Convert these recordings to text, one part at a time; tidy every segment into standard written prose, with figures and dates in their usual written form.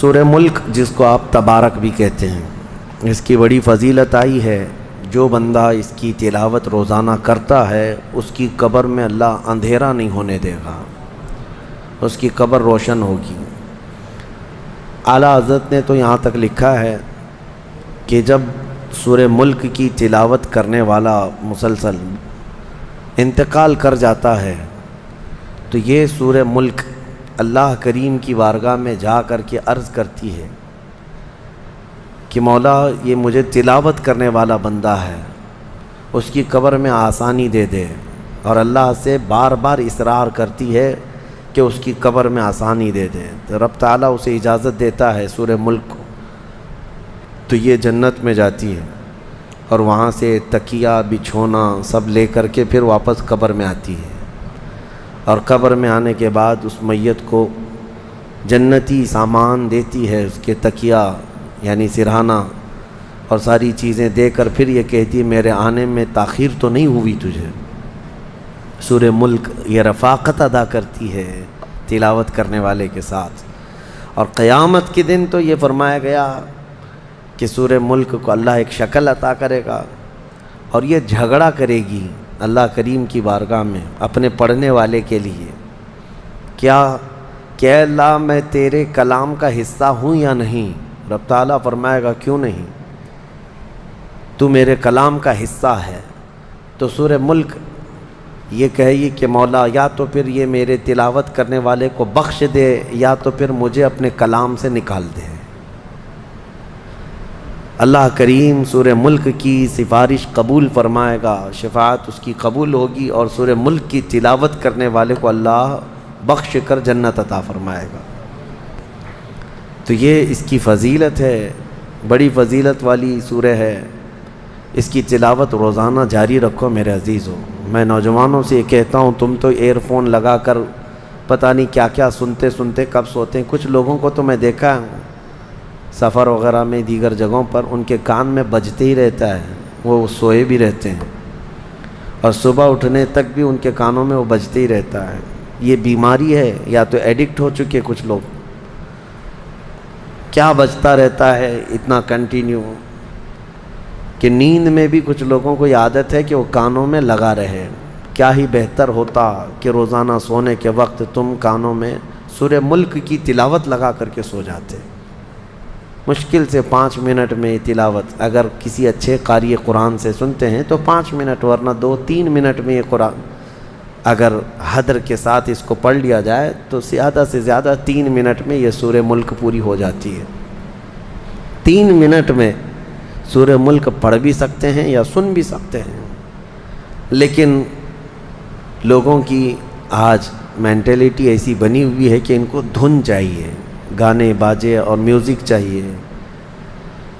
سورہ ملک جس کو آپ تبارک بھی کہتے ہیں، اس کی بڑی فضیلت آئی ہے۔ جو بندہ اس کی تلاوت روزانہ کرتا ہے اس کی قبر میں اللہ اندھیرا نہیں ہونے دے گا، اس کی قبر روشن ہوگی۔ اعلیٰ حضرت نے تو یہاں تک لکھا ہے کہ جب سورہ ملک کی تلاوت کرنے والا مسلسل انتقال کر جاتا ہے تو یہ سورہ ملک اللہ کریم کی بارگاہ میں جا کر کے عرض کرتی ہے کہ مولا یہ مجھے تلاوت کرنے والا بندہ ہے، اس کی قبر میں آسانی دے دے، اور اللہ سے بار بار اصرار کرتی ہے کہ اس کی قبر میں آسانی دے دے، تو رب تعالیٰ اسے اجازت دیتا ہے سورہ ملک کو، تو یہ جنت میں جاتی ہے اور وہاں سے تکیہ بچھونا سب لے کر کے پھر واپس قبر میں آتی ہے، اور قبر میں آنے کے بعد اس میت کو جنتی سامان دیتی ہے، اس کے تکیہ یعنی سرہانہ اور ساری چیزیں دے کر پھر یہ کہتی میرے آنے میں تاخیر تو نہیں ہوئی تجھے۔ سورہ ملک یہ رفاقت ادا کرتی ہے تلاوت کرنے والے کے ساتھ، اور قیامت کے دن تو یہ فرمایا گیا کہ سورہ ملک کو اللہ ایک شکل عطا کرے گا اور یہ جھگڑا کرے گی اللہ کریم کی بارگاہ میں اپنے پڑھنے والے کے لیے، کیا کہ اللہ میں تیرے کلام کا حصہ ہوں یا نہیں؟ رب تعالیٰ فرمائے گا کیوں نہیں، تو میرے کلام کا حصہ ہے۔ تو سورہ ملک یہ کہے گی کہ مولا یا تو پھر یہ میرے تلاوت کرنے والے کو بخش دے یا تو پھر مجھے اپنے کلام سے نکال دے۔ اللہ کریم سورہ ملک کی سفارش قبول فرمائے گا، شفاعت اس کی قبول ہوگی، اور سورہ ملک کی تلاوت کرنے والے کو اللہ بخش کر جنت عطا فرمائے گا۔ تو یہ اس کی فضیلت ہے، بڑی فضیلت والی سورہ ہے، اس کی تلاوت روزانہ جاری رکھو میرے عزیزو۔ میں نوجوانوں سے یہ کہتا ہوں تم تو ایئر فون لگا کر پتہ نہیں کیا کیا سنتے سنتے کب سوتے ہیں۔ کچھ لوگوں کو تو میں دیکھا ہے سفر وغیرہ میں دیگر جگہوں پر ان کے کان میں بجتے ہی رہتا ہے، وہ سوئے بھی رہتے ہیں اور صبح اٹھنے تک بھی ان کے کانوں میں وہ بجتے ہی رہتا ہے۔ یہ بیماری ہے یا تو ایڈکٹ ہو چکے کچھ لوگ، کیا بجتا رہتا ہے اتنا کنٹینیو کہ نیند میں بھی کچھ لوگوں کو یہ عادت ہے کہ وہ کانوں میں لگا رہے۔ کیا ہی بہتر ہوتا کہ روزانہ سونے کے وقت تم کانوں میں سورہ ملک کی تلاوت لگا کر کے سو جاتے۔ مشکل سے 5 منٹ میں تلاوت، اگر کسی اچھے قاری قرآن سے سنتے ہیں تو 5 منٹ، ورنہ 2-3 منٹ میں یہ قرآن اگر حدر کے ساتھ اس کو پڑھ لیا جائے تو زیادہ سے زیادہ 3 منٹ میں یہ سورہ ملک پوری ہو جاتی ہے۔ 3 منٹ میں سورہ ملک پڑھ بھی سکتے ہیں یا سن بھی سکتے ہیں، لیکن لوگوں کی آج مینٹیلیٹی ایسی بنی ہوئی ہے کہ ان کو دھن چاہیے، گانے باجے اور میوزک چاہیے۔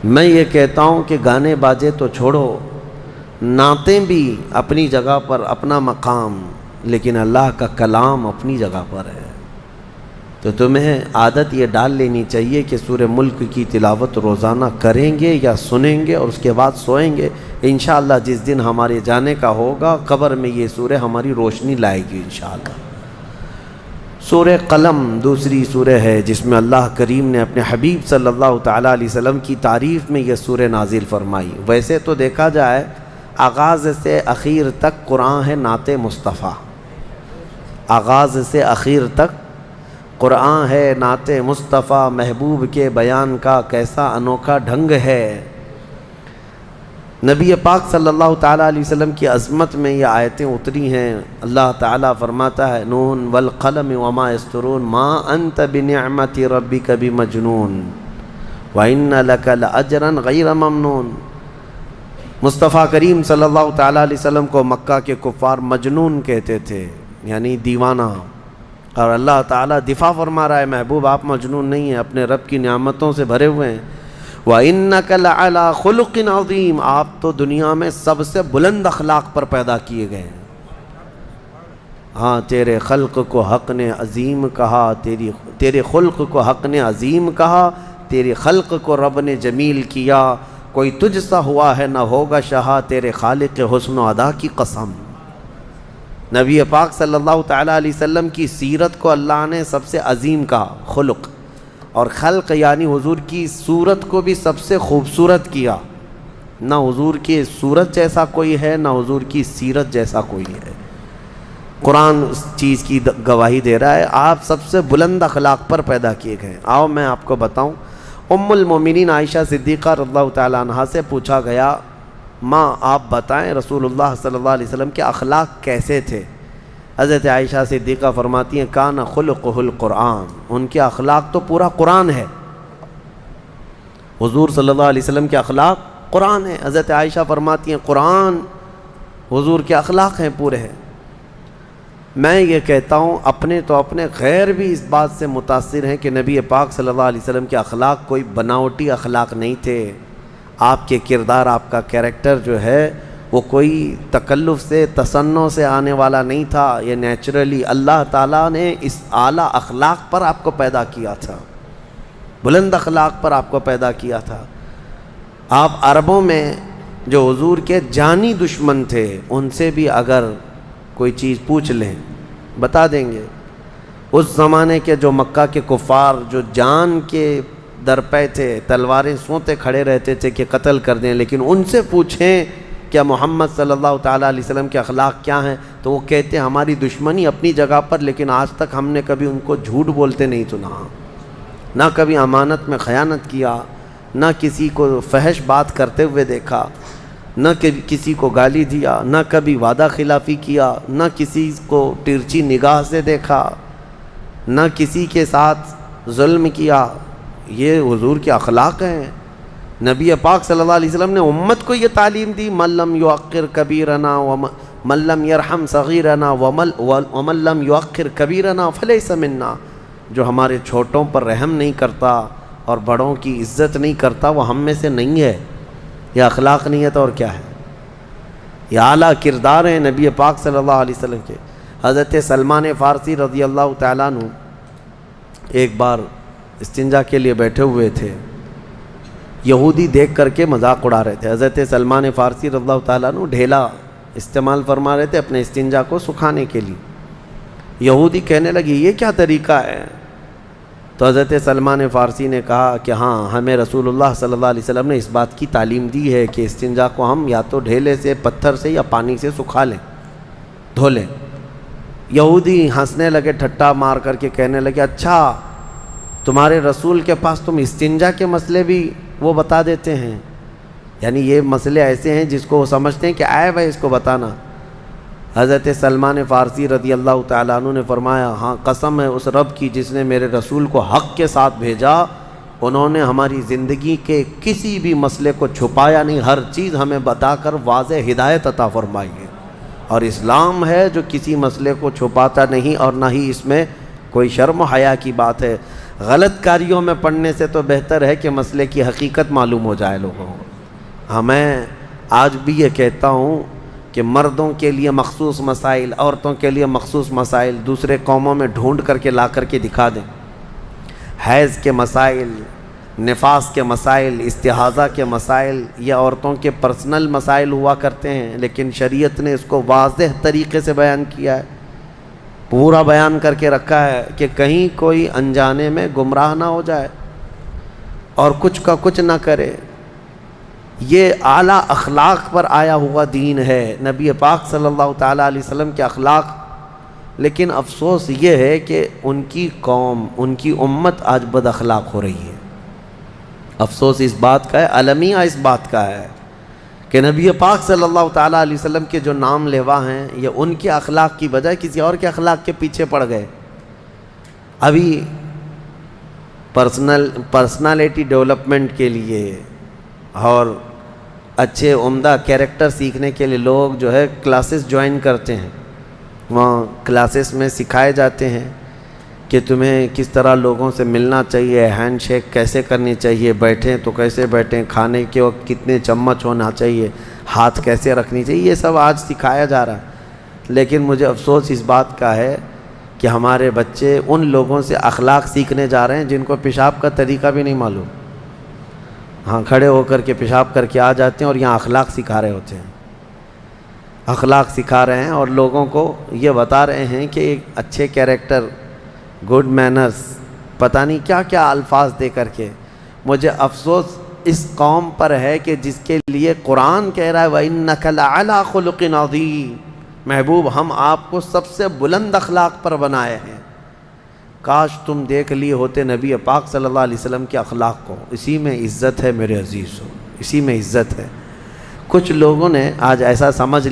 میں یہ کہتا ہوں کہ گانے باجے تو چھوڑو، نعتیں بھی اپنی جگہ پر اپنا مقام، لیکن اللہ کا کلام اپنی جگہ پر ہے۔ تو تمہیں عادت یہ ڈال لینی چاہیے کہ سورہ ملک کی تلاوت روزانہ کریں گے یا سنیں گے اور اس کے بعد سوئیں گے۔ انشاءاللہ جس دن ہمارے جانے کا ہوگا قبر میں یہ سورہ ہماری روشنی لائے گی انشاءاللہ۔ سورہ قلم دوسری سورہ ہے جس میں اللہ کریم نے اپنے حبیب صلی اللہ تعالیٰ علیہ وسلم کی تعریف میں یہ سورہ نازل فرمائی۔ ویسے تو دیکھا جائے آغاز سے اخیر تک قرآن ہے نعت مصطفیٰ، آغاز سے اخیر تک قرآن ہے نعت مصطفیٰ، محبوب کے بیان کا کیسا انوکھا ڈھنگ ہے۔ نبی پاک صلی اللہ تعالیٰ علیہ وسلم کی عظمت میں یہ آیتیں اتری ہیں۔ اللہ تعالیٰ فرماتا ہے نون والقلم وما یسطرون ما انت بنعمت ربک بمجنون وَإِنَّ لَكَ لَأَجْرًا غَيْرَ مَمْنُونٍ۔ مصطفیٰ کریم صلی اللہ تعالیٰ علیہ وسلم کو مکہ کے کفار مجنون کہتے تھے، یعنی دیوانہ، اور اللہ تعالیٰ دفاع فرما رہا ہے محبوب آپ مجنون نہیں ہیں، اپنے رب کی نعمتوں سے بھرے ہوئے ہیں۔ وَإِنَّكَ لَعَلَىٰ خُلُقٍ عَظِيمٍ، آپ تو دنیا میں سب سے بلند اخلاق پر پیدا کیے گئے ہیں۔ ہاں تیرے خلق کو حق نے عظیم کہا، تیرے خلق کو حق نے عظیم کہا، تیرے خلق کو رب نے جمیل کیا، کوئی تجھ سا ہوا ہے نہ ہوگا شہا، تیرے خالق حسن و ادا کی قسم۔ نبی پاک صلی اللہ تعالیٰ علیہ وسلم کی سیرت کو اللہ نے سب سے عظیم کہا، خلق، اور خلق یعنی حضور کی صورت کو بھی سب سے خوبصورت کیا. نہ حضور کی صورت جیسا کوئی ہے، نہ حضور کی سیرت جیسا کوئی ہے. قرآن اس چیز کی گواہی دے رہا ہے، آپ سب سے بلند اخلاق پر پیدا کیے گئے. آؤ میں آپ کو بتاؤں. ام المومنین عائشہ صدیقہ رضی اللہ تعالیٰ عنہا سے پوچھا گیا، ماں آپ بتائیں رسول اللہ صلی اللہ علیہ وسلم کے اخلاق کیسے تھے؟ حضرت عائشہ صدیقہ فرماتی ہیں کان خلقہ القرآن، ان کے اخلاق تو پورا قرآن ہے. حضور صلی اللہ علیہ وسلم کے اخلاق قرآن ہے. حضرت عائشہ فرماتی ہیں قرآن حضور کے اخلاق ہیں پورے ہیں. میں یہ کہتا ہوں اپنے غیر بھی اس بات سے متاثر ہیں کہ نبی پاک صلی اللہ علیہ وسلم کے اخلاق کوئی بناوٹی اخلاق نہیں تھے. آپ کے کردار، آپ کا کیریکٹر جو ہے وہ کوئی تکلف سے تصنع سے آنے والا نہیں تھا. یہ نیچرلی اللہ تعالیٰ نے اس اعلیٰ اخلاق پر آپ کو پیدا کیا تھا، بلند اخلاق پر آپ کو پیدا کیا تھا. آپ عربوں میں جو حضور کے جانی دشمن تھے ان سے بھی اگر کوئی چیز پوچھ لیں بتا دیں گے. اس زمانے کے جو مکہ کے کفار جو جان کے درپے تھے، تلواریں سونتے کھڑے رہتے تھے کہ قتل کر دیں، لیکن ان سے پوچھیں کہ محمد صلی اللہ تعالیٰ علیہ وسلم کے اخلاق کیا ہیں تو وہ کہتے ہیں ہماری دشمنی اپنی جگہ پر، لیکن آج تک ہم نے کبھی ان کو جھوٹ بولتے نہیں سنا، نہ کبھی امانت میں خیانت کیا، نہ کسی کو فحش بات کرتے ہوئے دیکھا، نہ کسی کو گالی دیا، نہ کبھی وعدہ خلافی کیا، نہ کسی کو ترچھی نگاہ سے دیکھا، نہ کسی کے ساتھ ظلم کیا. یہ حضور کے اخلاق ہیں. نبی پاک صلی اللہ علیہ وسلم نے امت کو یہ تعلیم دی، من لم یوقر کبیرنا ومن لم یرحم صغیرنا ومن لم یوقر کبیرنا فلیس منا. جو ہمارے چھوٹوں پر رحم نہیں کرتا اور بڑوں کی عزت نہیں کرتا وہ ہم میں سے نہیں ہے. یہ اخلاق نہیں ہے تو اور کیا ہے؟ یہ اعلیٰ کردار ہیں نبی پاک صلی اللہ علیہ وسلم کے. حضرت سلمان فارسی رضی اللہ تعالیٰ عنہ ایک بار استنجا کے لیے بیٹھے ہوئے تھے، یہودی دیکھ کر کے مذاق اڑا رہے تھے. حضرت سلمان فارسی رضی اللہ تعالیٰ عنہ ڈھیلا استعمال فرما رہے تھے اپنے استنجا کو سکھانے کے لیے. یہودی کہنے لگے یہ کیا طریقہ ہے؟ تو حضرت سلمان فارسی نے کہا کہ ہاں ہمیں رسول اللہ صلی اللہ علیہ وسلم نے اس بات کی تعلیم دی ہے کہ استنجا کو ہم یا تو ڈھیلے سے، پتھر سے یا پانی سے سکھا لیں، دھو لیں. یہودی ہنسنے لگے، ٹھٹا مار کر کے کہنے لگے اچھا تمہارے رسول کے پاس تم استنجا کے مسئلے بھی وہ بتا دیتے ہیں، یعنی یہ مسئلے ایسے ہیں جس کو وہ سمجھتے ہیں کہ آئے بھائی اس کو بتانا. حضرت سلمان فارسی رضی اللہ تعالیٰ عنہ نے فرمایا ہاں قسم ہے اس رب کی جس نے میرے رسول کو حق کے ساتھ بھیجا، انہوں نے ہماری زندگی کے کسی بھی مسئلے کو چھپایا نہیں، ہر چیز ہمیں بتا کر واضح ہدایت عطا فرمائی ہے. اور اسلام ہے جو کسی مسئلے کو چھپاتا نہیں اور نہ ہی اس میں کوئی شرم و حیا کی بات ہے. غلط کاریوں میں پڑھنے سے تو بہتر ہے کہ مسئلے کی حقیقت معلوم ہو جائے لوگوں کو. ہاں میں آج بھی یہ کہتا ہوں کہ مردوں کے لیے مخصوص مسائل، عورتوں کے لیے مخصوص مسائل دوسرے قوموں میں ڈھونڈ کر کے لا کر کے دکھا دیں. حیض کے مسائل، نفاس کے مسائل، استحاضہ کے مسائل یہ عورتوں کے پرسنل مسائل ہوا کرتے ہیں، لیکن شریعت نے اس کو واضح طریقے سے بیان کیا ہے، پورا بیان کر کے رکھا ہے کہ کہیں کوئی انجانے میں گمراہ نہ ہو جائے اور کچھ کا کچھ نہ کرے. یہ اعلیٰ اخلاق پر آیا ہوا دین ہے نبی پاک صلی اللہ تعالیٰ علیہ وسلم کے اخلاق. لیکن افسوس یہ ہے کہ ان کی قوم، ان کی امت آج بد اخلاق ہو رہی ہے. افسوس اس بات کا ہے، المیہ اس بات کا ہے کہ نبی پاک صلی اللہ تعالیٰ علیہ وسلم کے جو نام لیوا ہیں یہ ان کے اخلاق کی بجائے کسی اور کے اخلاق کے پیچھے پڑ گئے. ابھی پرسنالٹی ڈیولپمنٹ کے لیے اور اچھے عمدہ کیریکٹر سیکھنے کے لیے لوگ جو ہے کلاسز جوائن کرتے ہیں. وہاں کلاسز میں سکھائے جاتے ہیں کہ تمہیں کس طرح لوگوں سے ملنا چاہیے، ہینڈ شیک کیسے کرنی چاہیے، بیٹھیں تو کیسے بیٹھیں، کھانے کے وقت کتنے چمچ ہونا چاہیے، ہاتھ کیسے رکھنی چاہیے، یہ سب آج سکھایا جا رہا ہے. لیکن مجھے افسوس اس بات کا ہے کہ ہمارے بچے ان لوگوں سے اخلاق سیکھنے جا رہے ہیں جن کو پیشاب کا طریقہ بھی نہیں معلوم. ہاں کھڑے ہو کر کے پیشاب کر کے آ جاتے ہیں اور یہاں اخلاق سکھا رہے ہوتے ہیں، اخلاق سکھا رہے ہیں اور لوگوں کو یہ بتا رہے ہیں کہ ایک اچھے کیریکٹر، گڈ مینرز پتہ نہیں کیا کیا الفاظ دے کر کے. مجھے افسوس اس قوم پر ہے کہ جس کے لیے قرآن کہہ رہا ہے وَإِنَّكَ لَعَلَىٰ خُلُقٍ عَظِيمٍ. محبوب ہم آپ کو سب سے بلند اخلاق پر بنائے ہیں. کاش تم دیکھ لیے ہوتے نبی پاک صلی اللہ علیہ وسلم کے اخلاق کو. اسی میں عزت ہے میرے عزیزو، اسی میں عزت ہے. کچھ لوگوں نے آج ایسا سمجھ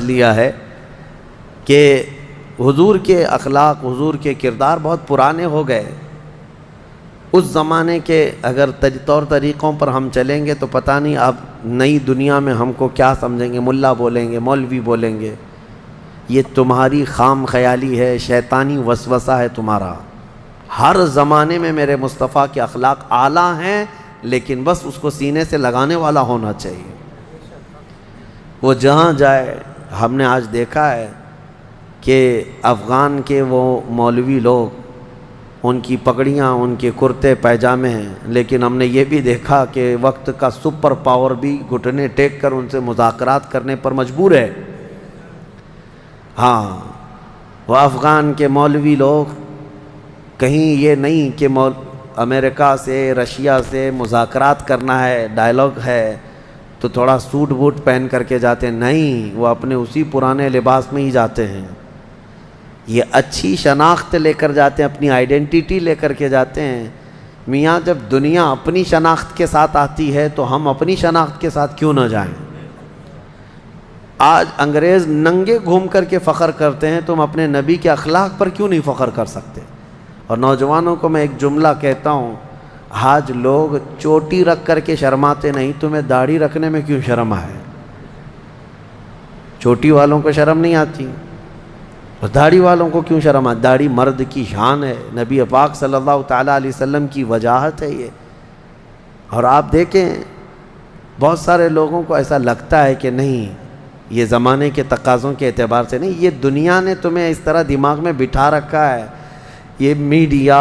لیا ہے کہ حضور کے اخلاق، حضور کے کردار بہت پرانے ہو گئے. اس زمانے کے اگر طور طریقوں پر ہم چلیں گے تو پتہ نہیں اب نئی دنیا میں ہم کو کیا سمجھیں گے. ملا بولیں گے، مولوی بولیں گے. یہ تمہاری خام خیالی ہے، شیطانی وسوسہ ہے تمہارا. ہر زمانے میں میرے مصطفیٰ کے اخلاق اعلیٰ ہیں، لیکن بس اس کو سینے سے لگانے والا ہونا چاہیے. وہ جہاں جائے. ہم نے آج دیکھا ہے کہ افغان کے وہ مولوی لوگ، ان کی پگڑیاں، ان کے کرتے پیجامے ہیں، لیکن ہم نے یہ بھی دیکھا کہ وقت کا سپر پاور بھی گھٹنے ٹیک کر ان سے مذاکرات کرنے پر مجبور ہے. ہاں، وہ افغان کے مولوی لوگ کہیں یہ نہیں کہ امریکہ سے، رشیا سے مذاکرات کرنا ہے، ڈائلاگ ہے تو تھوڑا سوٹ بوٹ پہن کر کے جاتے ہیں. نہیں، وہ اپنے اسی پرانے لباس میں ہی جاتے ہیں. یہ اچھی شناخت لے کر جاتے ہیں، اپنی آئیڈینٹی لے کر کے جاتے ہیں. میاں جب دنیا اپنی شناخت کے ساتھ آتی ہے تو ہم اپنی شناخت کے ساتھ کیوں نہ جائیں؟ آج انگریز ننگے گھوم کر کے فخر کرتے ہیں، تم اپنے نبی کے اخلاق پر کیوں نہیں فخر کر سکتے؟ اور نوجوانوں کو میں ایک جملہ کہتا ہوں، آج لوگ چوٹی رکھ کر کے شرماتے نہیں، تمہیں داڑھی رکھنے میں کیوں شرم ہے؟ چوٹی والوں کو شرم نہیں آتی، اور داڑھی والوں کو کیوں شرم آتی؟ داڑھی مرد کی شان ہے، نبی پاک صلی اللہ تعالیٰ علیہ وسلم کی وجاہت ہے یہ. اور آپ دیکھیں بہت سارے لوگوں کو ایسا لگتا ہے کہ نہیں، یہ زمانے کے تقاضوں کے اعتبار سے نہیں، یہ دنیا نے تمہیں اس طرح دماغ میں بٹھا رکھا ہے، یہ میڈیا،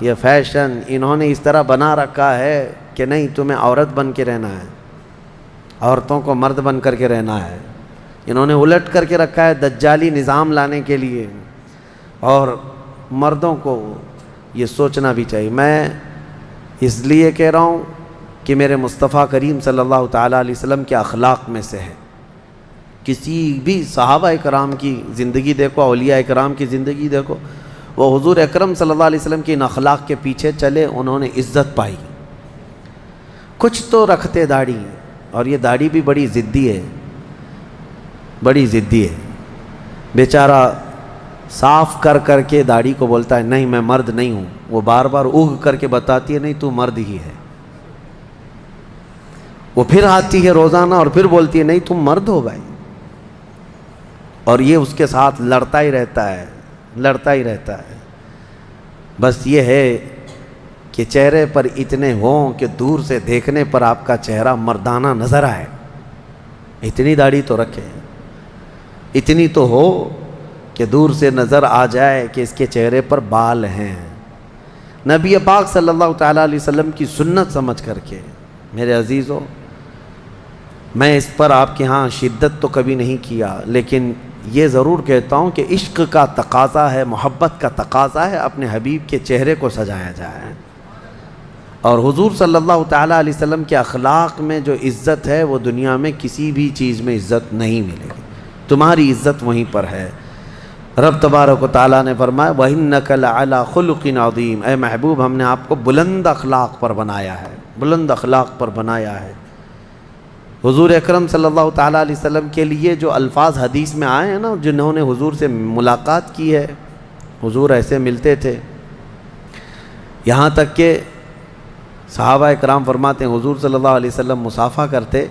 یہ فیشن، انہوں نے اس طرح بنا رکھا ہے کہ نہیں، تمہیں عورت بن کے رہنا ہے، عورتوں کو مرد بن کر کے رہنا ہے. انہوں نے الٹ کر کے رکھا ہے دجالی نظام لانے کے لیے. اور مردوں کو یہ سوچنا بھی چاہیے. میں اس لیے کہہ رہا ہوں کہ میرے مصطفیٰ کریم صلی اللہ تعالیٰ علیہ وسلم کے اخلاق میں سے ہے. کسی بھی صحابہ اکرام کی زندگی دیکھو، اولیاء اکرام کی زندگی دیکھو، وہ حضور اکرم صلی اللہ علیہ وسلم کی ان اخلاق کے پیچھے چلے، انہوں نے عزت پائی. کچھ تو رکھتے داڑھی، اور یہ داڑھی بھی بڑی ضدی ہے، بڑی ضدی ہے. بیچارہ صاف کر کر کے داڑھی کو بولتا ہے نہیں میں مرد نہیں ہوں. وہ بار بار اگ کر کے بتاتی ہے نہیں تو مرد ہی ہے. وہ پھر آتی ہے روزانہ اور پھر بولتی ہے نہیں تم مرد ہو بھائی. اور یہ اس کے ساتھ لڑتا ہی رہتا ہے، لڑتا ہی رہتا ہے. بس یہ ہے کہ چہرے پر اتنے ہوں کہ دور سے دیکھنے پر آپ کا چہرہ مردانہ نظر آئے. اتنی داڑھی تو رکھے، اتنی تو ہو کہ دور سے نظر آ جائے کہ اس کے چہرے پر بال ہیں. نبی پاک صلی اللہ تعالیٰ علیہ وسلم کی سنت سمجھ کر کے. میرے عزیزو، میں اس پر آپ کے ہاں شدت تو کبھی نہیں کیا، لیکن یہ ضرور کہتا ہوں کہ عشق کا تقاضا ہے، محبت کا تقاضا ہے، اپنے حبیب کے چہرے کو سجایا جائے. اور حضور صلی اللہ تعالیٰ علیہ وسلم کے اخلاق میں جو عزت ہے وہ دنیا میں کسی بھی چیز میں عزت نہیں ملے گی. تمہاری عزت وہیں پر ہے. رب تبارک و تعالیٰ نے فرمایا وَإِنَّكَ لَعَلَىٰ خُلُقٍ عَظِيمٍ. اے محبوب ہم نے آپ کو بلند اخلاق پر بنایا ہے، بلند اخلاق پر بنایا ہے. حضور اکرم صلی اللہ تعالیٰ علیہ وسلم کے لیے جو الفاظ حدیث میں آئے ہیں نا، جنہوں نے حضور سے ملاقات کی ہے، حضور ایسے ملتے تھے. یہاں تک کہ صحابہ اکرام فرماتے ہیں حضور صلی اللہ علیہ وسلم مصافحہ کرتے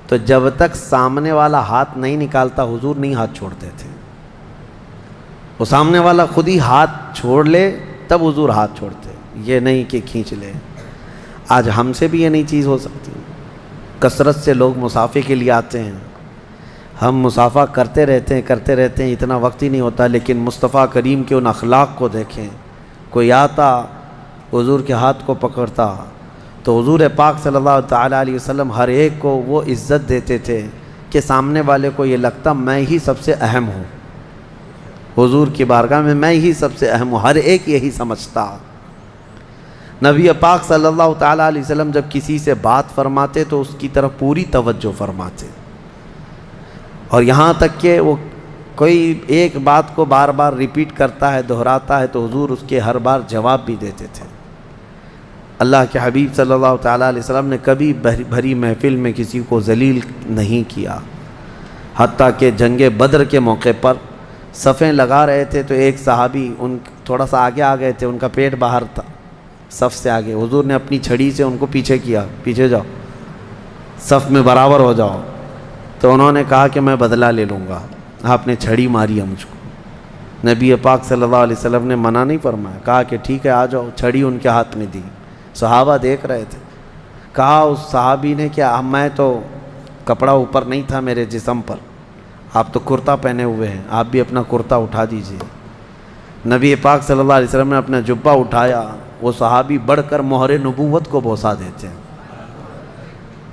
تو جب تک سامنے والا ہاتھ نہیں نکالتا حضور نہیں ہاتھ چھوڑتے تھے. وہ سامنے والا خود ہی ہاتھ چھوڑ لے تب حضور ہاتھ چھوڑتے، یہ نہیں کہ کھینچ لے. آج ہم سے بھی یہ نہیں چیز ہو سکتی. کثرت سے لوگ مصافحے کے لیے آتے ہیں، ہم مصافحہ کرتے رہتے ہیں، اتنا وقت ہی نہیں ہوتا. لیکن مصطفیٰ کریم کے ان اخلاق کو دیکھیں. کوئی آتا حضور کے ہاتھ کو پکڑتا تو حضور پاک صلی اللہ تعالیٰ علیہ وسلم ہر ایک کو وہ عزت دیتے تھے کہ سامنے والے کو یہ لگتا میں ہی سب سے اہم ہوں. حضور کی بارگاہ میں ہی سب سے اہم ہوں، ہر ایک یہی سمجھتا۔ نبی پاک صلی اللہ تعالیٰ علیہ وسلم جب کسی سے بات فرماتے تو اس کی طرف پوری توجہ فرماتے، اور یہاں تک کہ وہ کوئی ایک بات کو بار بار ریپیٹ کرتا ہے، دہراتا ہے، تو حضور اس کے ہر بار جواب بھی دیتے تھے۔ اللہ کے حبیب صلی اللہ تعالیٰ علیہ وسلم نے کبھی بھری محفل میں کسی کو ذلیل نہیں کیا، حتیٰ کہ جنگ بدر کے موقع پر صفیں لگا رہے تھے تو ایک صحابی ان تھوڑا سا آگے آ گئے تھے، ان کا پیٹ باہر تھا صف سے آگے، حضور نے اپنی چھڑی سے ان کو پیچھے کیا، پیچھے جاؤ، صف میں برابر ہو جاؤ۔ تو انہوں نے کہا کہ میں بدلہ لے لوں گا، آپ نے چھڑی ماری ہے مجھ کو۔ نبی پاک صلی اللہ علیہ وسلم نے منع نہیں فرمایا، کہا کہ ٹھیک ہے آ جاؤ، چھڑی ان کے ہاتھ میں دی، صحابہ دیکھ رہے تھے۔ کہا اس صحابی نے کہ میں تو کپڑا اوپر نہیں تھا میرے جسم پر، آپ تو کرتا پہنے ہوئے ہیں، آپ بھی اپنا کرتا اٹھا دیجئے۔ نبی پاک صلی اللہ علیہ وسلم نے اپنا جبہ اٹھایا، وہ صحابی بڑھ کر مہر نبوت کو بوسہ دیتے ہیں،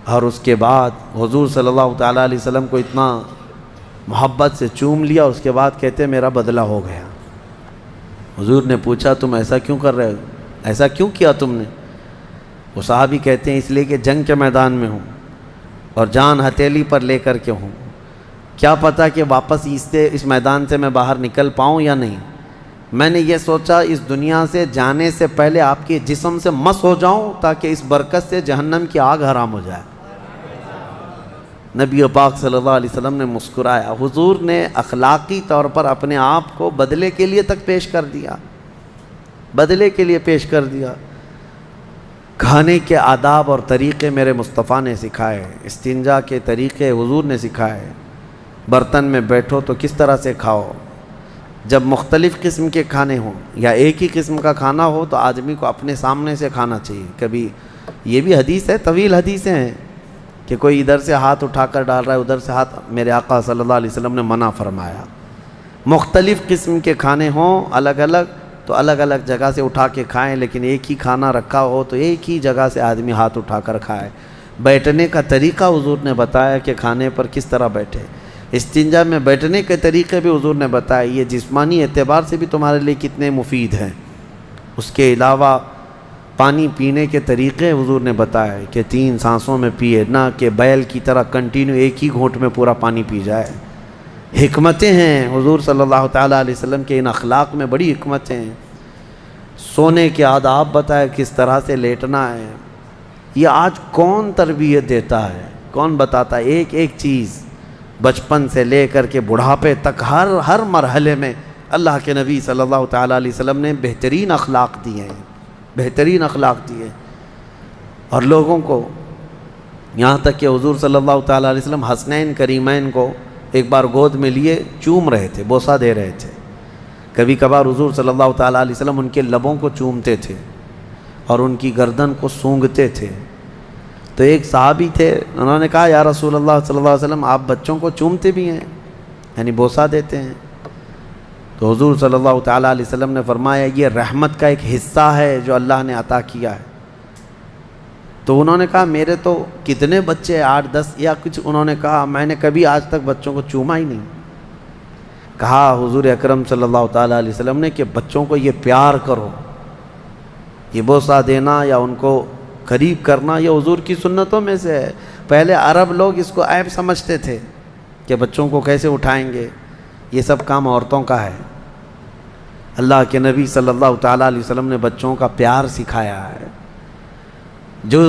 اور اس کے بعد حضور صلی اللہ تعالیٰ علیہ وسلم کو اتنا محبت سے چوم لیا، اس کے بعد کہتے میرا بدلہ ہو گیا۔ حضور نے پوچھا تم ایسا کیوں کر رہے ہو، ایسا کیوں کیا تم نے؟ وہ صحابی کہتے ہیں اس لیے کہ جنگ کے میدان میں ہوں اور جان ہتھیلی پر لے کر کے ہوں، کیا پتہ کہ واپس اس میدان سے میں باہر نکل پاؤں یا نہیں۔ میں نے یہ سوچا اس دنیا سے جانے سے پہلے آپ کے جسم سے مس ہو جاؤں تاکہ اس برکت سے جہنم کی آگ حرام ہو جائے۔ نبی پاک صلی اللہ علیہ وسلم نے مسکرایا۔ حضور نے اخلاقی طور پر اپنے آپ کو بدلے کے لیے تک پیش کر دیا، بدلے کے لیے پیش کر دیا۔ کھانے کے آداب اور طریقے میرے مصطفیٰ نے سکھائے، استنجا کے طریقے حضور نے سکھائے، برتن میں بیٹھو تو کس طرح سے کھاؤ، جب مختلف قسم کے کھانے ہوں یا ایک ہی قسم کا کھانا ہو تو آدمی کو اپنے سامنے سے کھانا چاہیے۔ کبھی یہ بھی حدیث ہے، طویل حدیثیں ہیں کہ کوئی ادھر سے ہاتھ اٹھا کر ڈال رہا ہے ادھر سے ہاتھ، میرے آقا صلی اللہ علیہ وسلم نے منع فرمایا۔ مختلف قسم کے کھانے ہوں الگ الگ تو الگ الگ جگہ سے اٹھا کے کھائیں، لیکن ایک ہی کھانا رکھا ہو تو ایک ہی جگہ سے آدمی ہاتھ اٹھا کر کھائے۔ بیٹھنے کا طریقہ حضور نے بتایا کہ کھانے پر کس طرح بیٹھے، استنجا میں بیٹھنے کے طریقے بھی حضور نے بتایا، یہ جسمانی اعتبار سے بھی تمہارے لیے کتنے مفید ہیں۔ اس کے علاوہ پانی پینے کے طریقے حضور نے بتایا کہ 3 سانسوں میں پیے، نہ کہ بیل کی طرح کنٹینیو ایک ہی گھونٹ میں پورا پانی پی جائے۔ حکمتیں ہیں حضور صلی اللہ تعالیٰ علیہ وسلم کے ان اخلاق میں، بڑی حکمتیں ہیں۔ سونے کے آداب بتائے، کس طرح سے لیٹنا ہے۔ یہ آج کون تربیت دیتا ہے، کون بتاتا ہے؟ ایک ایک چیز بچپن سے لے کر کے بڑھاپے تک ہر مرحلے میں اللہ کے نبی صلی اللہ تعالیٰ علیہ وسلم نے بہترین اخلاق دیے ہیں، بہترین اخلاق دیے، اور لوگوں کو یہاں تک کہ حضور صلی اللہ تعالیٰ علیہ وسلم حسنین کریمین کو ایک بار گود میں لیے چوم رہے تھے، بوسہ دے رہے تھے۔ کبھی کبھار حضور صلی اللہ تعالیٰ علیہ وسلم ان کے لبوں کو چومتے تھے اور ان کی گردن کو سونگھتے تھے۔ تو ایک صحابی تھے، انہوں نے کہا یا رسول اللہ صلی اللہ علیہ وسلم آپ بچوں کو چومتے بھی ہیں، یعنی بوسہ دیتے ہیں؟ تو حضور صلی اللہ تعالیٰ علیہ وسلم نے فرمایا یہ رحمت کا ایک حصہ ہے جو اللہ نے عطا کیا ہے۔ تو انہوں نے کہا میرے تو کتنے بچے 8 10 یا کچھ، انہوں نے کہا میں نے کبھی آج تک بچوں کو چوما ہی نہیں۔ کہا حضور اکرم صلی اللہ تعالیٰ علیہ وسلم نے کہ بچوں کو یہ پیار کرو، یہ بوسہ دینا یا ان کو قریب کرنا یہ حضور کی سنتوں میں سے ہے۔ پہلے عرب لوگ اس کو عیب سمجھتے تھے کہ بچوں کو کیسے اٹھائیں گے، یہ سب کام عورتوں کا ہے۔ اللہ کے نبی صلی اللہ تعالیٰ علیہ وسلم نے بچوں کا پیار سکھایا ہے۔ جو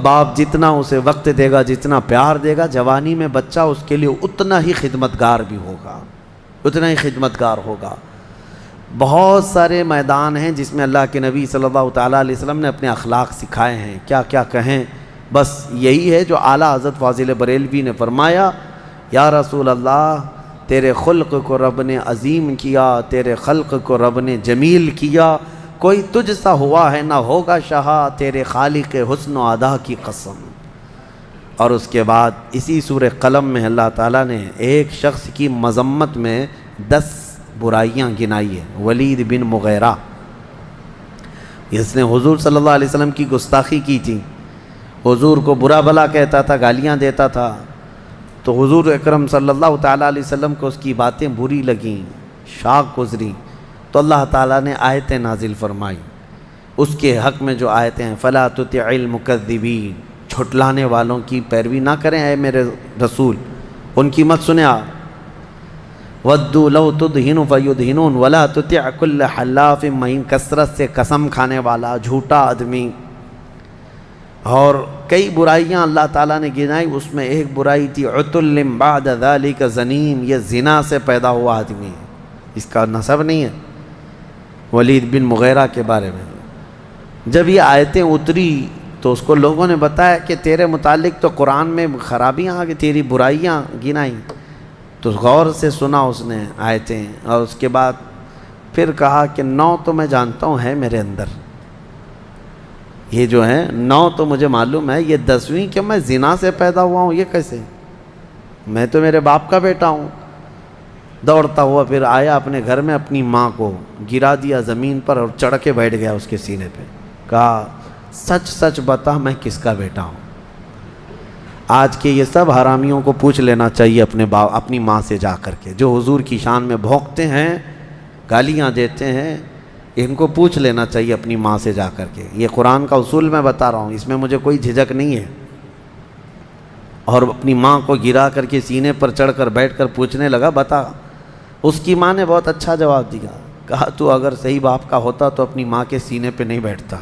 باپ جتنا اسے وقت دے گا، جتنا پیار دے گا، جوانی میں بچہ اس کے لیے اتنا ہی خدمتگار بھی ہوگا، اتنا ہی خدمتگار ہوگا۔ بہت سارے میدان ہیں جس میں اللہ کے نبی صلی اللہ تعالیٰ علیہ وسلم نے اپنے اخلاق سکھائے ہیں، کیا کیا کہیں، بس یہی ہے جو اعلیٰ حضرت فاضل بریلوی نے فرمایا یا رسول اللہ تیرے خلق کو رب نے عظیم کیا، تیرے خلق کو رب نے جمیل کیا، کوئی تجھ سا ہوا ہے نہ ہوگا شہا، تیرے خالق حسن و ادا کی قسم۔ اور اس کے بعد اسی سورہ قلم میں اللہ تعالیٰ نے ایک شخص کی مذمت میں 10 برائیاں گنائی ہیں، ولید بن مغیرہ، اس نے حضور صلی اللہ علیہ وسلم کی گستاخی کی تھی، حضور کو برا بھلا کہتا تھا، گالیاں دیتا تھا۔ تو حضور اکرم صلی اللہ تعالیٰ علیہ وسلم کو اس کی باتیں بری لگیں، شاک گزری تو اللہ تعالیٰ نے آیتیں نازل فرمائی اس کے حق میں جو آیتیں ہیں، فَلَا تُطِعِ الْمُكَذِّبِينَ، جھٹلانے والوں کی پیروی نہ کریں اے میرے رسول، ان کی مت سنیں آپ۔ وَدُّوا لَوْ تُدْهِنُ فَيُدْهِنُونَ وَلَا تُطِعْ كُلَّ حَلَّافٍ مَّهِينٍ، کثرت سے قسم کھانے والا جھوٹا آدمی۔ اور کئی برائیاں اللہ تعالیٰ نے گنائی، اس میں ایک برائی تھی عُتُلٍ بَعْدَ ذَلِكَ زَنِيمٍ، یہ زنا سے پیدا ہوا آدمی ہے، اس کا نسب نہیں ہے۔ ولید بن مغیرہ کے بارے میں جب یہ آیتیں اتری تو اس کو لوگوں نے بتایا کہ تیرے متعلق تو قرآن میں خرابیاں آ گئی، تیری برائیاں گنائیں، تو غور سے سنا اس نے آیتیں، اور اس کے بعد پھر کہا کہ 9 تو میں جانتا ہوں ہے میرے اندر، یہ جو ہے 9 تو مجھے معلوم ہے، یہ 10ویں کہ میں زنا سے پیدا ہوا ہوں، یہ کیسے؟ میں تو میرے باپ کا بیٹا ہوں۔ دوڑتا ہوا پھر آیا اپنے گھر میں، اپنی ماں کو گرا دیا زمین پر اور چڑھ کے بیٹھ گیا اس کے سینے پہ، کہا سچ سچ بتا میں کس کا بیٹا ہوں۔ آج کے یہ سب حرامیوں کو پوچھ لینا چاہیے اپنی ماں سے جا کر کے، جو حضور کی شان میں بھونکتے ہیں، گالیاں دیتے ہیں، ان کو پوچھ لینا چاہیے اپنی ماں سے جا کر کے۔ یہ قرآن کا اصول میں بتا رہا ہوں، اس میں مجھے کوئی جھجک نہیں ہے۔ اور اپنی ماں کو گرا کر کے سینے پر چڑھ کر بیٹھ کر پوچھنے لگا بتا۔ اس کی ماں نے بہت اچھا جواب دیا، کہا تو اگر صحیح باپ کا ہوتا تو اپنی ماں کے سینے پہ نہیں بیٹھتا،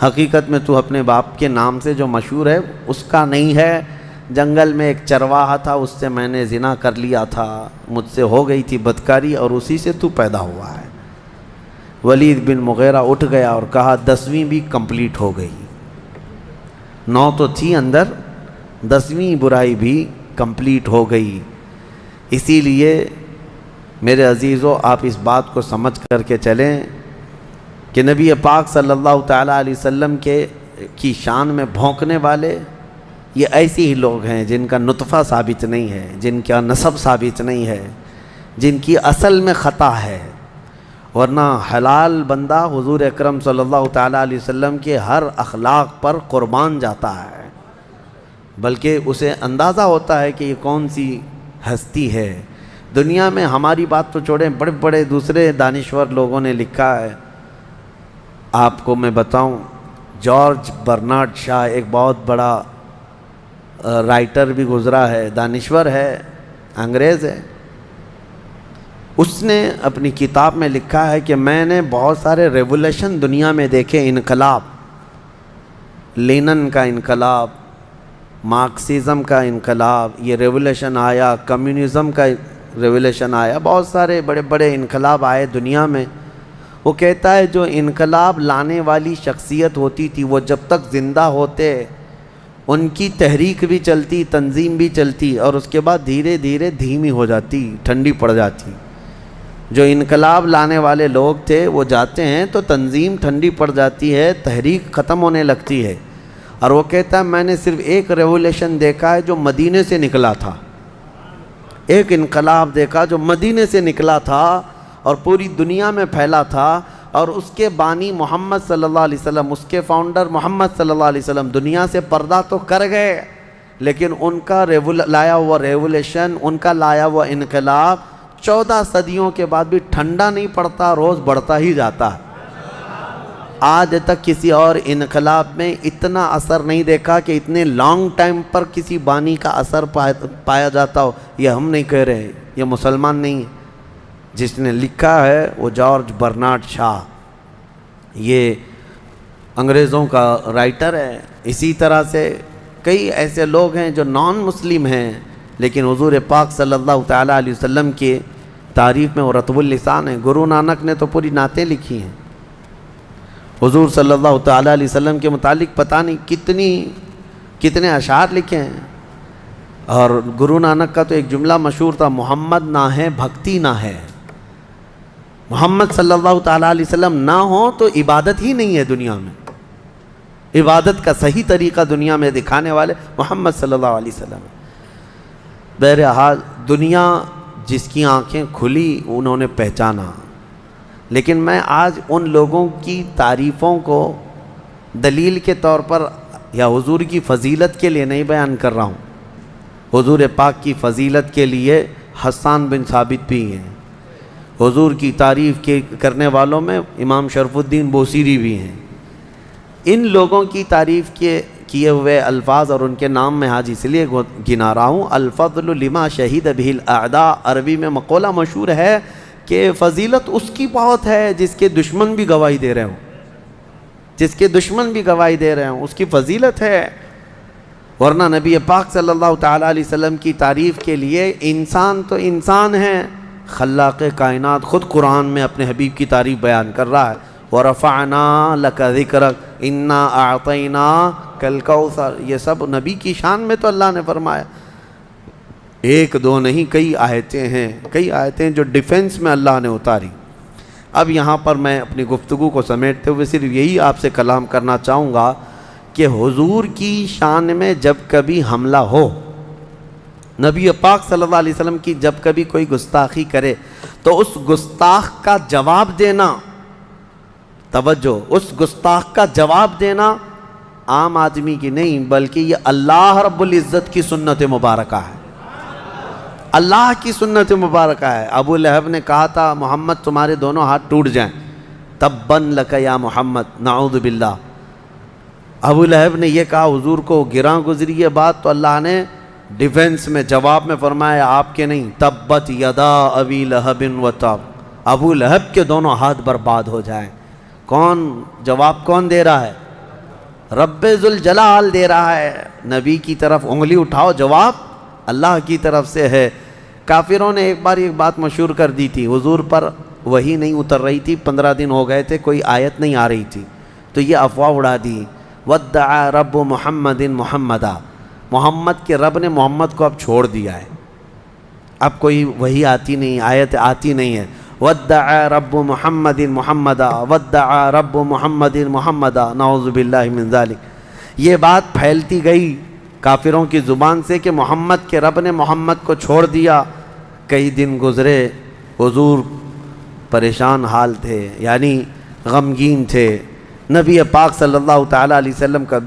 حقیقت میں تو اپنے باپ کے نام سے جو مشہور ہے اس کا نہیں ہے۔ جنگل میں ایک چرواہا تھا، اس سے میں نے زنا کر لیا تھا، مجھ سے ہو گئی تھی بدکاری اور اسی سے تو پیدا ہوا ہے۔ ولید بن مغیرہ اٹھ گیا اور کہا 10ویں بھی کمپلیٹ ہو گئی، 9 تو تھی اندر، 10ویں برائی بھی کمپلیٹ ہو گئی۔ اسی لیے میرے عزیزو آپ اس بات کو سمجھ کر کے چلیں کہ نبی پاک صلی اللہ تعالیٰ علیہ وسلم کی شان میں بھونکنے والے یہ ایسے ہی لوگ ہیں جن کا نطفہ ثابت نہیں ہے، جن کا نسب ثابت نہیں ہے، جن کی اصل میں خطا ہے۔ ورنہ حلال بندہ حضور اکرم صلی اللہ تعالیٰ علیہ وسلم کے ہر اخلاق پر قربان جاتا ہے، بلکہ اسے اندازہ ہوتا ہے کہ یہ کون سی ہستی ہے۔ دنیا میں ہماری بات تو چھوڑیں، بڑے بڑے دوسرے دانشور لوگوں نے لکھا ہے، آپ کو میں بتاؤں، جارج برنارڈ شاہ ایک بہت بڑا رائٹر بھی گزرا ہے، دانشور ہے، انگریز ہے، اس نے اپنی کتاب میں لکھا ہے کہ میں نے بہت سارے ریولیوشن دنیا میں دیکھے، انقلاب، لینن کا انقلاب، مارکسزم کا انقلاب، یہ ریولیوشن آیا، کمیونزم کا ریولیوشن آیا، بہت سارے بڑے بڑے انقلاب آئے دنیا میں۔ وہ کہتا ہے جو انقلاب لانے والی شخصیت ہوتی تھی وہ جب تک زندہ ہوتے ان کی تحریک بھی چلتی، تنظیم بھی چلتی، اور اس کے بعد دھیرے دھیرے دھیمی ہو جاتی، ٹھنڈی پڑ جاتی۔ جو انقلاب لانے والے لوگ تھے وہ جاتے ہیں تو تنظیم ٹھنڈی پڑ جاتی ہے، تحریک ختم ہونے لگتی ہے۔ اور وہ کہتا ہے میں نے صرف ایک ریولیوشن دیکھا ہے جو مدینے سے نکلا تھا، ایک انقلاب دیکھا جو مدینے سے نکلا تھا اور پوری دنیا میں پھیلا تھا، اور اس کے بانی محمد صلی اللہ علیہ وسلم، اس کے فاؤنڈر محمد صلی اللہ علیہ وسلم دنیا سے پردہ تو کر گئے، لیکن ان کا لایا ہوا ریولیوشن، ان کا لایا ہوا انقلاب 14 صدیوں کے بعد بھی ٹھنڈا نہیں پڑتا، روز بڑھتا ہی جاتا ہے۔ آج تک کسی اور انقلاب میں اتنا اثر نہیں دیکھا کہ اتنے لانگ ٹائم پر کسی بانی کا اثر پایا جاتا ہو۔ یہ ہم نہیں کہہ رہے، یہ مسلمان نہیں ہے، جس نے لکھا ہے وہ جارج برنارڈ شاہ، یہ انگریزوں کا رائٹر ہے۔ اسی طرح سے کئی ایسے لوگ ہیں جو نان مسلم ہیں لیکن حضور پاک صلی اللہ تعالیٰ علیہ وسلم کی تعریف میں وہ رطب اللسان ہیں۔ گرو نانک نے تو پوری نعتیں لکھی ہیں حضور صلی اللہ تعالیٰ علیہ وسلم کے متعلق، پتہ نہیں کتنے اشعار لکھے ہیں۔ اور گرو نانک کا تو ایک جملہ مشہور تھا، محمد نہ ہے بھکتی نہ ہے۔ محمد صلی اللہ تعالیٰ علیہ وسلم نہ ہو تو عبادت ہی نہیں ہے دنیا میں، عبادت کا صحیح طریقہ دنیا میں دکھانے والے محمد صلی اللہ علیہ وسلم۔ بہرحال دنیا جس کی آنکھیں کھلی انہوں نے پہچانا، لیکن میں آج ان لوگوں کی تعریفوں کو دلیل کے طور پر یا حضور کی فضیلت کے لیے نہیں بیان کر رہا ہوں۔ حضور پاک کی فضیلت کے لیے حسان بن ثابت بھی ہیں، حضور کی تعریف کرنے والوں میں امام شرف الدین بوصیری بھی ہیں۔ ان لوگوں کی تعریف کیے ہوئے الفاظ اور ان کے نام میں آج اس لیے گنا رہا ہوں، الفضل لما شہید بہ الاعداء، عربی میں مقولہ مشہور ہے کہ فضیلت اس کی بہت ہے جس کے دشمن بھی گواہی دے رہے ہوں، جس کے دشمن بھی گواہی دے رہے ہوں، اس کی فضیلت ہے۔ ورنہ نبی پاک صلی اللہ تعالیٰ علیہ وسلم کی تعریف کے لیے انسان تو انسان ہے، خلاق کائنات خود قرآن میں اپنے حبیب کی تعریف بیان کر رہا ہے، وَرَفَعْنَا لَكَ ذِكْرَكَ إِنَّا أَعْطَيْنَاكَ الْكَوْثَرَ، یہ سب نبی کی شان میں تو اللہ نے فرمایا۔ ایک دو نہیں، کئی آیتیں ہیں، کئی آیتیں جو ڈیفنس میں اللہ نے اتاری۔ اب یہاں پر میں اپنی گفتگو کو سمیٹتے ہوئے صرف یہی آپ سے کلام کرنا چاہوں گا کہ حضور کی شان میں جب کبھی حملہ ہو، نبی پاک صلی اللہ علیہ وسلم کی جب کبھی کوئی گستاخی کرے تو اس گستاخ کا جواب دینا، توجہ، اس گستاخ کا جواب دینا عام آدمی کی نہیں بلکہ یہ اللہ رب العزت کی سنت مبارکہ ہے، اللہ کی سنت مبارکہ ہے۔ ابو لہب نے کہا تھا محمد تمہارے دونوں ہاتھ ٹوٹ جائیں، تباً لک یا محمد، نعوذ باللہ۔ ابو لہب نے یہ کہا حضور کو گراں گزری یہ بات تو اللہ نے ڈیفنس میں جواب میں فرمایا آپ کے نہیں، تبت یدا ابی لہب و تب، ابو لہب کے دونوں ہاتھ برباد ہو جائیں۔ کون جواب کون دے رہا ہے؟ رب ذوالجلال دے رہا ہے۔ نبی کی طرف انگلی اٹھاؤ، جواب اللہ کی طرف سے ہے۔ کافروں نے ایک بار ایک بات مشہور کر دی تھی، حضور پر وحی نہیں اتر رہی تھی، 15 دن ہو گئے تھے، کوئی آیت نہیں آ رہی تھی، تو یہ افواہ اڑا دی، وَدَّعَا رَبُّ مُحَمَّدٍ مُحَمَّدًا، محمد کے رب نے محمد کو اب چھوڑ دیا ہے، اب کوئی وحی آتی نہیں، آیت آتی نہیں ہے۔ وَدَّعَا رَبُّ مُحَمَّدٍ مُحَمَّدًا وَدَّعَا رَبُّ مُحَمَّدٍ مُحَمَّدًا، نعوذ باللہ من ذالک۔ یہ بات پھیلتی گئی کافروں کی زبان سے کہ محمد کے رب نے محمد کو چھوڑ دیا۔ کئی دن گزرے، حضور پریشان حال تھے، یعنی غمگین تھے۔ نبی پاک صلی اللہ تعالیٰ علیہ وسلم کا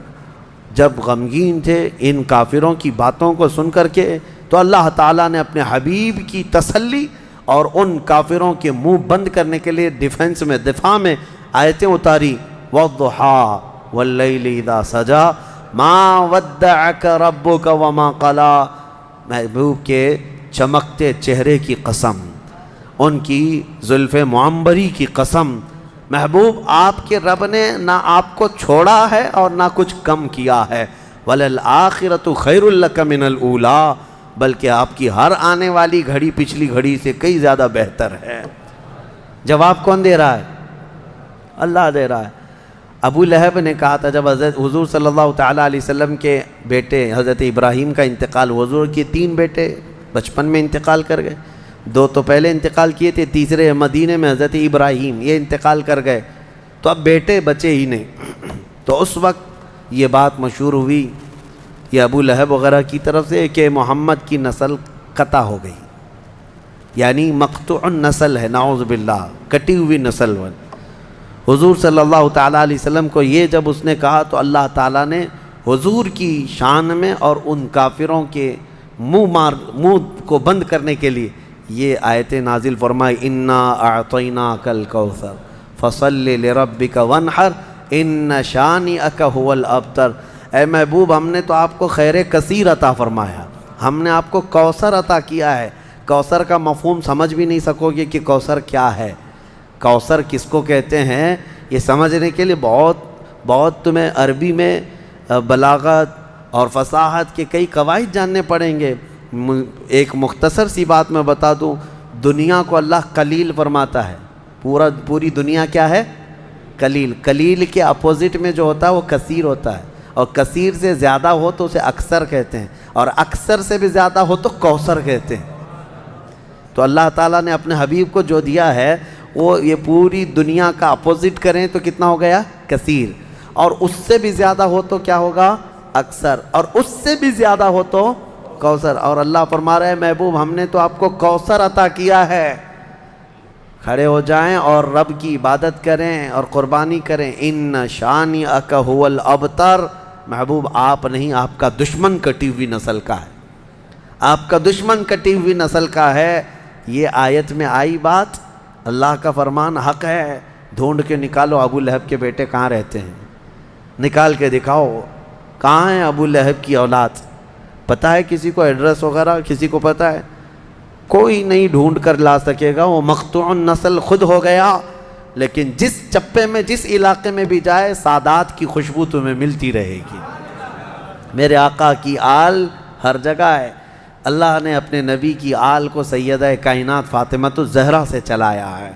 جب غمگین تھے ان کافروں کی باتوں کو سن کر کے، تو اللہ تعالیٰ نے اپنے حبیب کی تسلی اور ان کافروں کے منہ بند کرنے کے لیے ڈیفنس میں، دفاع میں آیتیں اتاری، وَالضُّحَىٰ وَاللَّيْلِ اِذَا سَجَىٰ مَا وَدَّعَكَ رَبُّكَ وَمَا قَلَىٰ، محبوب کے چمکتے چہرے کی قسم، ان کی زلف معمبری کی قسم، محبوب آپ کے رب نے نہ آپ کو چھوڑا ہے اور نہ کچھ کم کیا ہے، وَلَلْآخِرَةُ خَيْرٌ لَكَ مِنَ الْأُولَىٰ، بلکہ آپ کی ہر آنے والی گھڑی پچھلی گھڑی سے کئی زیادہ بہتر ہے۔ جواب کون دے رہا ہے؟ اللہ دے رہا ہے۔ ابو لہب نے کہا تھا جب حضرت حضور صلی اللہ تعالیٰ علیہ وسلم کے بیٹے حضرت ابراہیم کا انتقال، حضور کے 3 بیٹے بچپن میں انتقال کر گئے، 2 تو پہلے انتقال کیے تھے، تیسرے مدینے میں حضرت ابراہیم یہ انتقال کر گئے، تو اب بیٹے بچے ہی نہیں۔ تو اس وقت یہ بات مشہور ہوئی یہ ابو لہب وغیرہ کی طرف سے کہ محمد کی نسل قطع ہو گئی، یعنی مقطوع النسل ہے، نعوذ باللہ، کٹی ہوئی نسل۔ حضور صلی اللہ تعالیٰ علیہ وسلم کو یہ جب اس نے کہا تو اللہ تعالیٰ نے حضور کی شان میں اور ان کافروں کے منہ کو بند کرنے کے لیے یہ آیتیں نازل فرمائی، اِنَّا أَعْطَيْنَاكَ الْكَوْثَرَ فَصَلِّ لِرَبِّكَ وَانْحَرْ إِنَّ شَانِئَكَ هُوَ الْأَبْتَرُ، اے محبوب ہم نے تو آپ کو خیر کثیر عطا فرمایا، ہم نے آپ کو کوثر عطا کیا ہے۔ کوثر کا مفہوم سمجھ بھی نہیں سکو گے کہ کوثر کیا ہے، کوثر کس کو کہتے ہیں، یہ سمجھنے کے لیے بہت تمہیں عربی میں بلاغت اور فصاحت کے کئی قواعد جاننے پڑیں گے۔ ایک مختصر سی بات میں بتا دوں، دنیا کو اللہ قلیل فرماتا ہے، پوری دنیا کیا ہے؟ قلیل۔ قلیل کے اپوزٹ میں جو ہوتا ہے وہ کثیر ہوتا ہے، اور کثیر سے زیادہ ہو تو اسے اکثر کہتے ہیں، اور اکثر سے بھی زیادہ ہو تو کوثر کہتے ہیں۔ تو اللہ تعالیٰ نے اپنے حبیب کو جو دیا ہے وہ یہ پوری دنیا کا اپوزٹ کریں تو کتنا ہو گیا؟ کثیر، اور اس سے بھی زیادہ ہو تو کیا ہوگا؟ اکثر، اور اس سے بھی زیادہ ہو تو کوثر۔ اور اللہ فرما رہا ہے محبوب ہم نے تو آپ کو کوثر عطا کیا ہے۔ کھڑے ہو جائیں اور رب کی عبادت کریں اور قربانی کریں۔ ان شانئک هو الابتر، محبوب آپ نہیں، آپ کا دشمن کٹی ہوئی نسل کا ہے، آپ کا دشمن کٹی ہوئی نسل کا ہے۔ یہ آیت میں آئی بات اللہ کا فرمان حق ہے، ڈھونڈ کے نکالو ابو لہب کے بیٹے کہاں رہتے ہیں، نکال کے دکھاؤ کہاں ہے ابو لہب کی اولاد۔ پتہ ہے کسی کو ایڈریس وغیرہ، کسی کو پتہ ہے؟ کوئی نہیں ڈھونڈ کر لا سکے گا، وہ مقطوع نسل خود ہو گیا۔ لیکن جس چپے میں، جس علاقے میں بھی جائے، سادات کی خوشبو تمہیں ملتی رہے گی۔ میرے آقا کی آل ہر جگہ ہے۔ اللہ نے اپنے نبی کی آل کو سیدہ کائنات فاطمہ الزہرا سے چلایا ہے۔